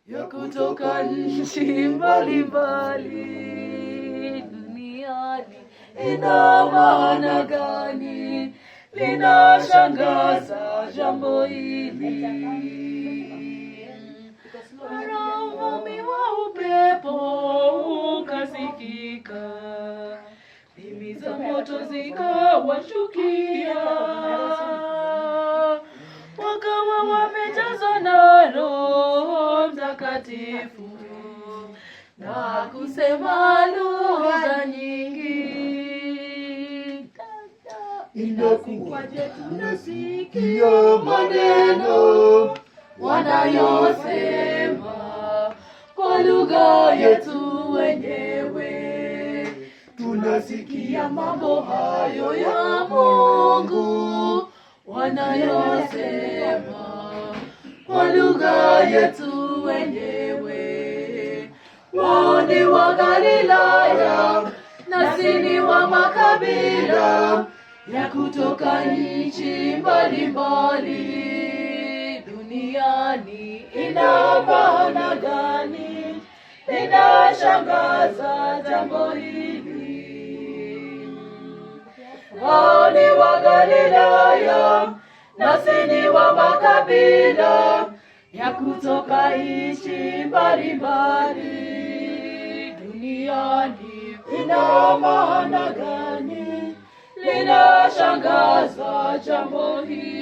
ya kutoka nchi mbalimbali duniani. Ina maana gani? Linashangaza jambo hili. Mara uvumi wa upepo ukasikika, ndimi za moto zikawashukia, wakawa wamejazwa na Roho Mtakatifu na kusema lugha nyingi. Inakuwaje tunasikia maneno wanayosema kwa lugha yetu wenyewe? Tunasikia mambo hayo ya Mungu wanayosema kwa lugha yetu wenyewe. Wao ni wa Galilaya, nasi ni wa makabila ya kutoka nchi mbalimbali duniani. Ina maana gani? Linashangaza jambo hili. Wao ni wa Galilaya, nasi ni wa makabila ya kutoka nchi mbalimbali duniani. Ina maana gani? Linashangaza jambo hili.